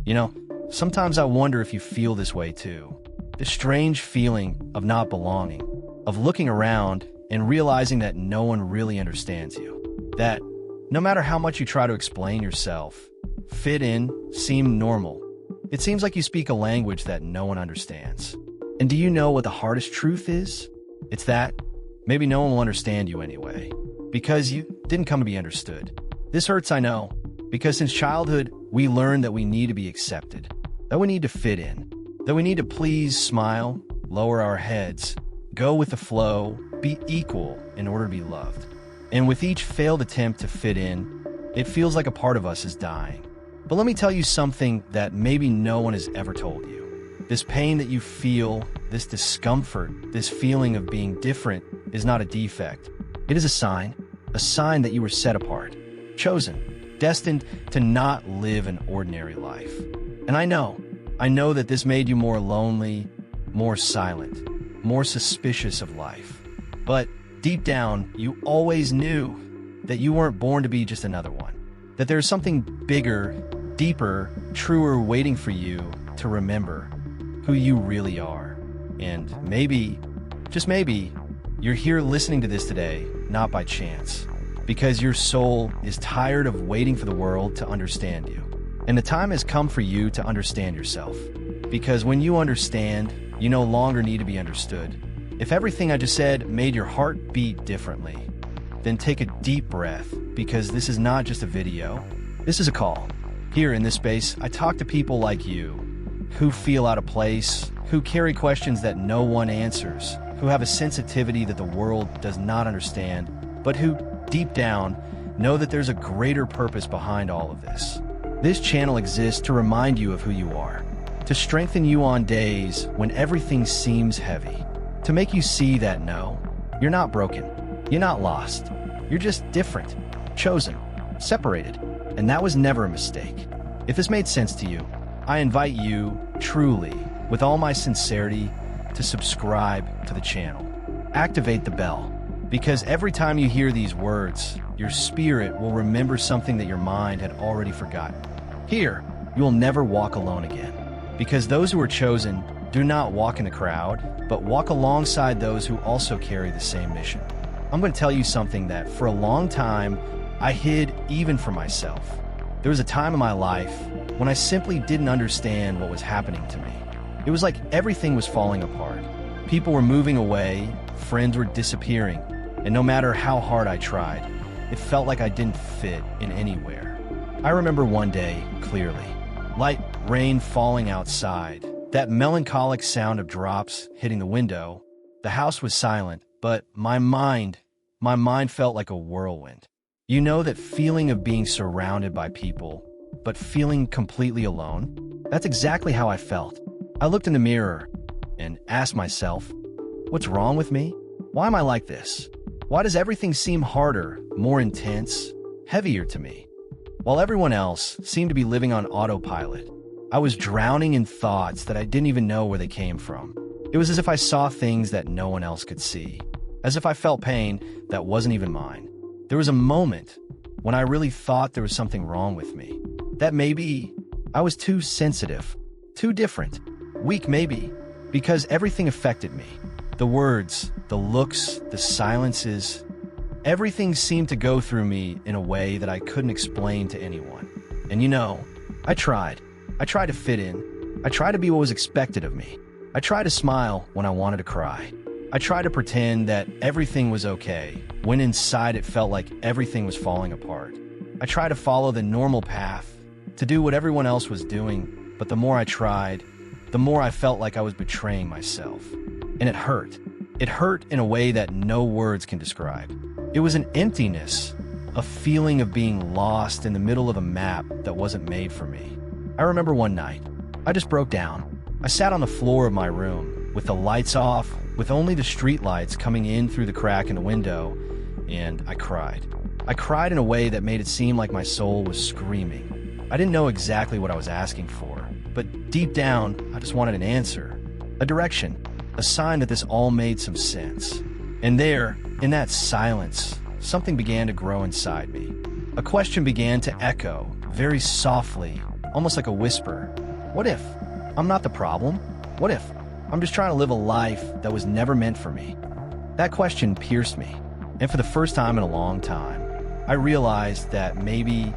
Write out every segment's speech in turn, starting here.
You know, sometimes I wonder if you feel this way too. This strange feeling of not belonging, of looking around and realizing that no one really understands you. That no matter how much you try to explain yourself, fit in, seem normal, it seems like you speak a language that no one understands. And do you know what the hardest truth is? It's that maybe no one will understand you anyway, because you didn't come to be understood. This hurts, I know, because since childhood, we learned that we need to be accepted, that we need to fit in, that we need to please, smile, lower our heads, go with the flow, be equal in order to be loved. And with each failed attempt to fit in, it feels like a part of us is dying. But let me tell you something that maybe no one has ever told you. This pain that you feel, this discomfort, this feeling of being different is not a defect. It is a sign that you were set apart, chosen, destined to not live an ordinary life. And I know that this made you more lonely, more silent, more suspicious of life. But deep down, you always knew that you weren't born to be just another one, that there's something bigger, deeper, truer waiting for you to remember who you really are. And maybe, just maybe, you're here listening to this today, not by chance, because your soul is tired of waiting for the world to understand you. And the time has come for you to understand yourself. Because when you understand, you no longer need to be understood. If everything I just said made your heart beat differently, then take a deep breath, because this is not just a video, this is a call. Here in this space, I talk to people like you, who feel out of place, who carry questions that no one answers, who have a sensitivity that the world does not understand, but who, deep down, know that there's a greater purpose behind all of this. This channel exists to remind you of who you are, to strengthen you on days when everything seems heavy, to make you see that no, you're not broken, you're not lost, you're just different, chosen, separated, and that was never a mistake. If this made sense to you, I invite you, truly, with all my sincerity, to subscribe to the channel. Activate the bell, because every time you hear these words, your spirit will remember something that your mind had already forgotten. Here, you will never walk alone again, because those who are chosen do not walk in the crowd, but walk alongside those who also carry the same mission. I'm going to tell you something that for a long time, I hid even from myself. There was a time in my life when I simply didn't understand what was happening to me. It was like everything was falling apart. People were moving away, friends were disappearing, and no matter how hard I tried, it felt like I didn't fit in anywhere. I remember one day, clearly. Light rain falling outside, that melancholic sound of drops hitting the window. The house was silent, but my mind felt like a whirlwind. You know that feeling of being surrounded by people, but feeling completely alone? That's exactly how I felt. I looked in the mirror and asked myself, what's wrong with me? Why am I like this? Why does everything seem harder, more intense, heavier to me? While everyone else seemed to be living on autopilot, I was drowning in thoughts that I didn't even know where they came from. It was as if I saw things that no one else could see, as if I felt pain that wasn't even mine. There was a moment when I really thought there was something wrong with me, that maybe I was too sensitive, too different, weak maybe, because everything affected me. The words, the looks, the silences, everything seemed to go through me in a way that I couldn't explain to anyone. And you know, I tried to fit in. I tried to be what was expected of me. I tried to smile when I wanted to cry. I tried to pretend that everything was okay, when inside it felt like everything was falling apart. I tried to follow the normal path, to do what everyone else was doing, but the more I tried, the more I felt like I was betraying myself. And it hurt. It hurt in a way that no words can describe. It was an emptiness, a feeling of being lost in the middle of a map that wasn't made for me. I remember one night, I just broke down. I sat on the floor of my room, with the lights off, with only the street lights coming in through the crack in the window, and I cried. I cried in a way that made it seem like my soul was screaming. I didn't know exactly what I was asking for, but deep down, I just wanted an answer, a direction, a sign that this all made some sense. And there, in that silence, something began to grow inside me. A question began to echo, very softly, almost like a whisper. What if I'm not the problem? What if I'm just trying to live a life that was never meant for me? That question pierced me, and for the first time in a long time, I realized that maybe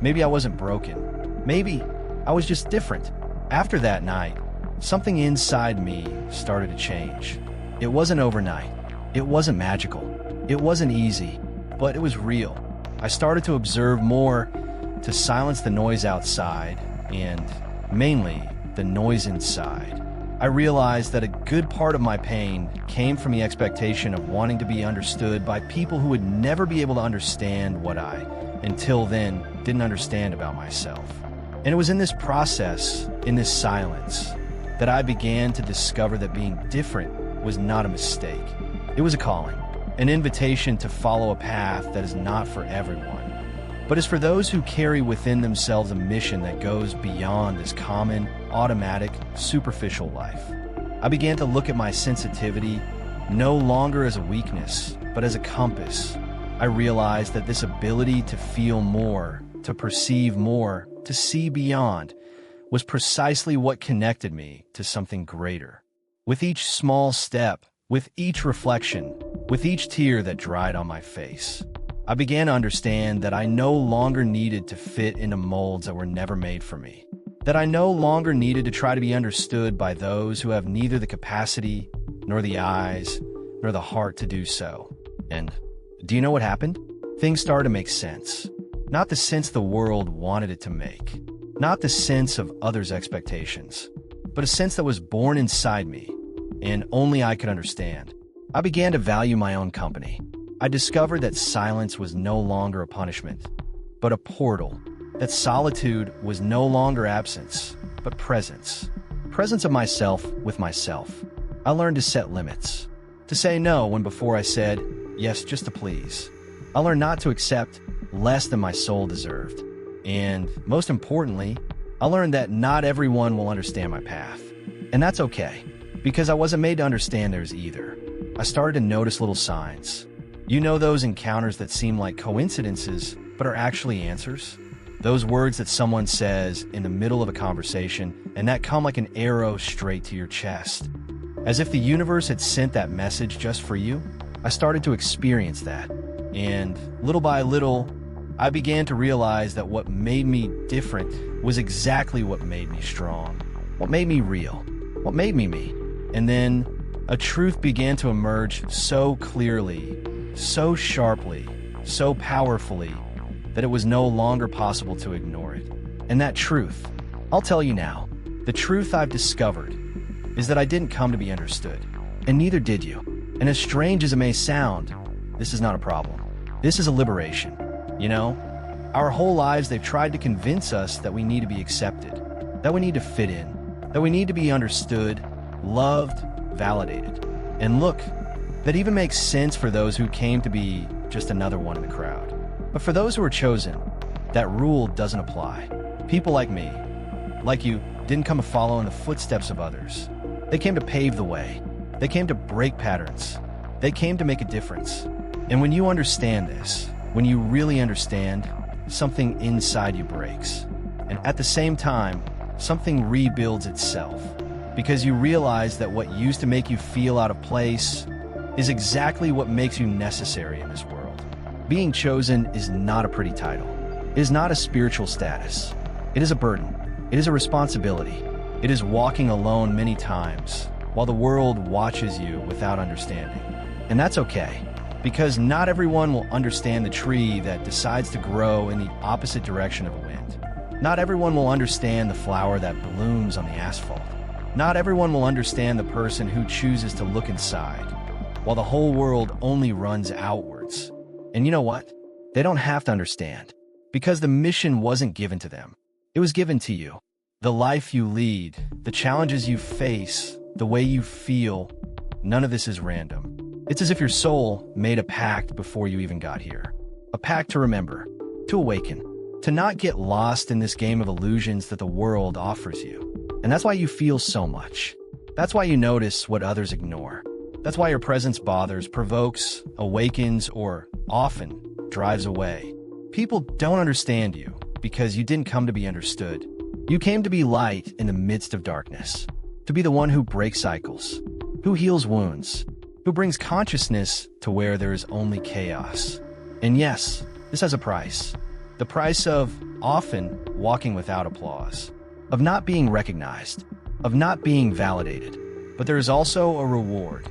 I wasn't broken. Maybe I was just different. After that night, something inside me started to change. It wasn't overnight. It wasn't magical. It wasn't easy, but it was real. I started to observe more, to silence the noise outside, and mainly the noise inside. I realized that a good part of my pain came from the expectation of wanting to be understood by people who would never be able to understand what I, until then, didn't understand about myself. And it was in this process, in this silence, that I began to discover that being different was not a mistake. It was a calling, an invitation to follow a path that is not for everyone, but is for those who carry within themselves a mission that goes beyond this common, automatic, superficial life. I began to look at my sensitivity no longer as a weakness, but as a compass. I realized that this ability to feel more, to perceive more, to see beyond, was precisely what connected me to something greater. With each small step, with each reflection, with each tear that dried on my face, I began to understand that I no longer needed to fit into molds that were never made for me. That I no longer needed to try to be understood by those who have neither the capacity, nor the eyes, nor the heart to do so. And do you know what happened? Things started to make sense. Not the sense the world wanted it to make. Not the sense of others' expectations, but a sense that was born inside me, and only I could understand. I began to value my own company. I discovered that silence was no longer a punishment, but a portal. That solitude was no longer absence, but presence. Presence of myself with myself. I learned to set limits. To say no when before I said yes just to please. I learned not to accept less than my soul deserved. And most importantly, I learned that not everyone will understand my path. And that's okay, because I wasn't made to understand theirs either. I started to notice little signs. You know, those encounters that seem like coincidences, but are actually answers? Those words that someone says in the middle of a conversation and that come like an arrow straight to your chest. As if the universe had sent that message just for you. I started to experience that. And little by little, I began to realize that what made me different was exactly what made me strong. What made me real. What made me me. And then a truth began to emerge so clearly, so sharply, so powerfully, that it was no longer possible to ignore it. And that truth, I'll tell you now, the truth I've discovered is that I didn't come to be understood, and neither did you. And as strange as it may sound, this is not a problem. This is a liberation. You know, our whole lives they've tried to convince us that we need to be accepted, that we need to fit in, that we need to be understood, loved, validated. And look, that even makes sense for those who came to be just another one in the crowd. But for those who are chosen, that rule doesn't apply. People like me, like you, didn't come to follow in the footsteps of others. They came to pave the way. They came to break patterns. They came to make a difference. And when you understand this, when you really understand, something inside you breaks. And at the same time, something rebuilds itself. Because you realize that what used to make you feel out of place is exactly what makes you necessary in this world. Being chosen is not a pretty title. It is not a spiritual status. It is a burden. It is a responsibility. It is walking alone many times while the world watches you without understanding. And that's okay, because not everyone will understand the tree that decides to grow in the opposite direction of the wind. Not everyone will understand the flower that blooms on the asphalt. Not everyone will understand the person who chooses to look inside, while the whole world only runs outwards. And you know what? They don't have to understand, because the mission wasn't given to them. It was given to you. The life you lead, the challenges you face, the way you feel, none of this is random. It's as if your soul made a pact before you even got here. A pact to remember, to awaken, to not get lost in this game of illusions that the world offers you. And that's why you feel so much. That's why you notice what others ignore. That's why your presence bothers, provokes, awakens, or often drives away. People don't understand you because you didn't come to be understood. You came to be light in the midst of darkness, to be the one who breaks cycles, who heals wounds, who brings consciousness to where there is only chaos. And yes, this has a price. The price of often walking without applause, of not being recognized, of not being validated. But there is also a reward,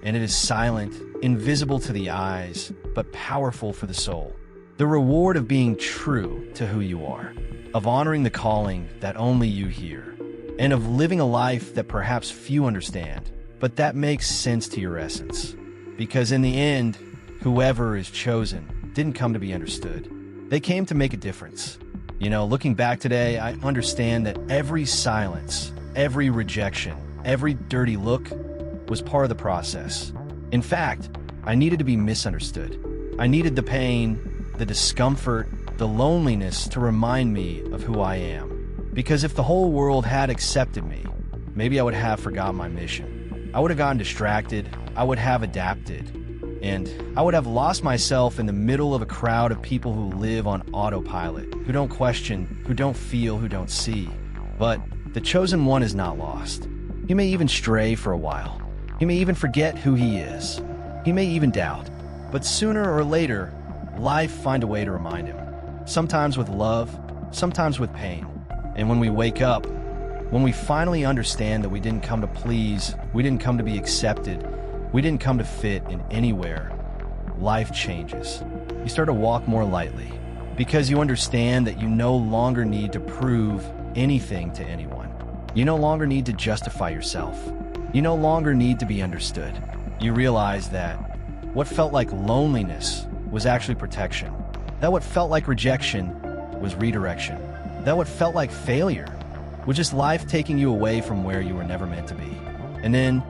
and it is silent, invisible to the eyes, but powerful for the soul. The reward of being true to who you are, of honoring the calling that only you hear, and of living a life that perhaps few understand, but that makes sense to your essence. Because in the end, whoever is chosen didn't come to be understood. They came to make a difference. Looking back today, I understand that every silence, every rejection, every dirty look was part of the process. In fact, I needed to be misunderstood. I needed the pain, the discomfort, the loneliness to remind me of who I am. Because if the whole world had accepted me, maybe I would have forgotten my mission. I would have gotten distracted, I would have adapted, and I would have lost myself in the middle of a crowd of people who live on autopilot, who don't question, who don't feel, who don't see. But the chosen one is not lost. He may even stray for a while. He may even forget who he is. He may even doubt. But sooner or later, life finds a way to remind him. Sometimes with love, sometimes with pain. And when we wake up, when we finally understand that we didn't come to please, we didn't come to be accepted, we didn't come to fit in anywhere, life changes. You start to walk more lightly because you understand that you no longer need to prove anything to anyone. You no longer need to justify yourself. You no longer need to be understood. You realize that what felt like loneliness was actually protection. That what felt like rejection was redirection. That what felt like failure was just life taking you away from where you were never meant to be. And then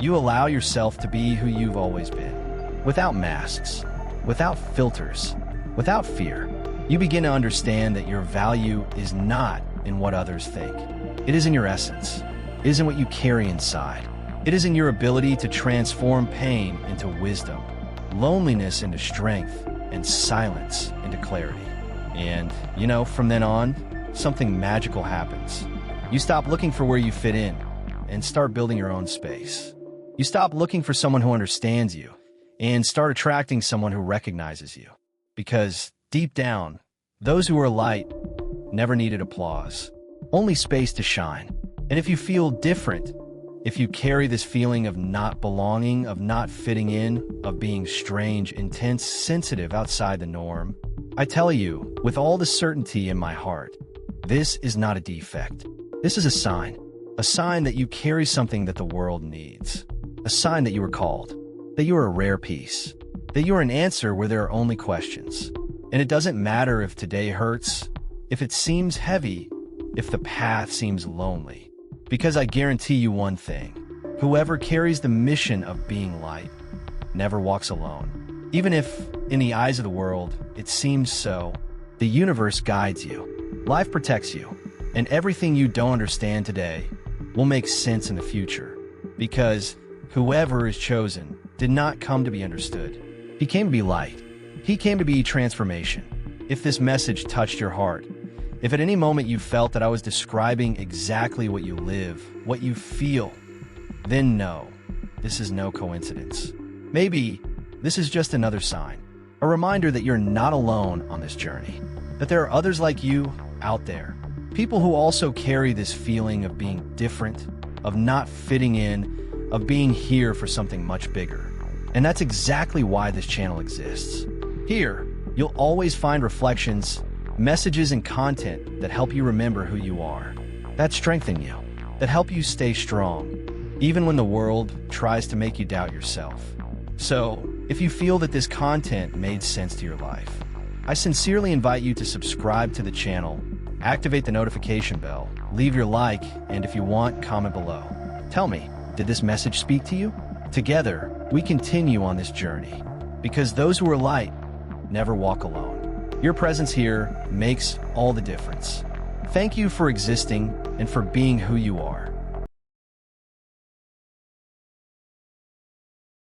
you allow yourself to be who you've always been, without masks, without filters, without fear. You begin to understand that your value is not in what others think. It is in your essence. It is in what you carry inside. It is in your ability to transform pain into wisdom, loneliness into strength, and silence into clarity. And, from then on, something magical happens. You stop looking for where you fit in and start building your own space. You stop looking for someone who understands you and start attracting someone who recognizes you. Because deep down, those who are light never needed applause, only space to shine. And if you feel different, if you carry this feeling of not belonging, of not fitting in, of being strange, intense, sensitive outside the norm, I tell you, with all the certainty in my heart, this is not a defect. This is a sign that you carry something that the world needs, a sign that you are called, that you are a rare piece, that you are an answer where there are only questions. And it doesn't matter if today hurts, if it seems heavy, if the path seems lonely. Because I guarantee you one thing, whoever carries the mission of being light never walks alone. Even if, in the eyes of the world, it seems so, the universe guides you, life protects you, and everything you don't understand today will make sense in the future. Because whoever is chosen did not come to be understood. He came to be light. He came to be transformation. If this message touched your heart, if at any moment you felt that I was describing exactly what you live, what you feel, then know, this is no coincidence. Maybe this is just another sign, a reminder that you're not alone on this journey, that there are others like you out there, people who also carry this feeling of being different, of not fitting in, of being here for something much bigger. And that's exactly why this channel exists. Here, you'll always find reflections, messages, and content that help you remember who you are, that strengthen you, that help you stay strong, even when the world tries to make you doubt yourself. So, if you feel that this content made sense to your life, I sincerely invite you to subscribe to the channel, activate the notification bell, leave your like, and if you want, comment below. Tell me, did this message speak to you? Together, we continue on this journey, because those who are light never walk alone. Your presence here makes all the difference. Thank you for existing and for being who you are.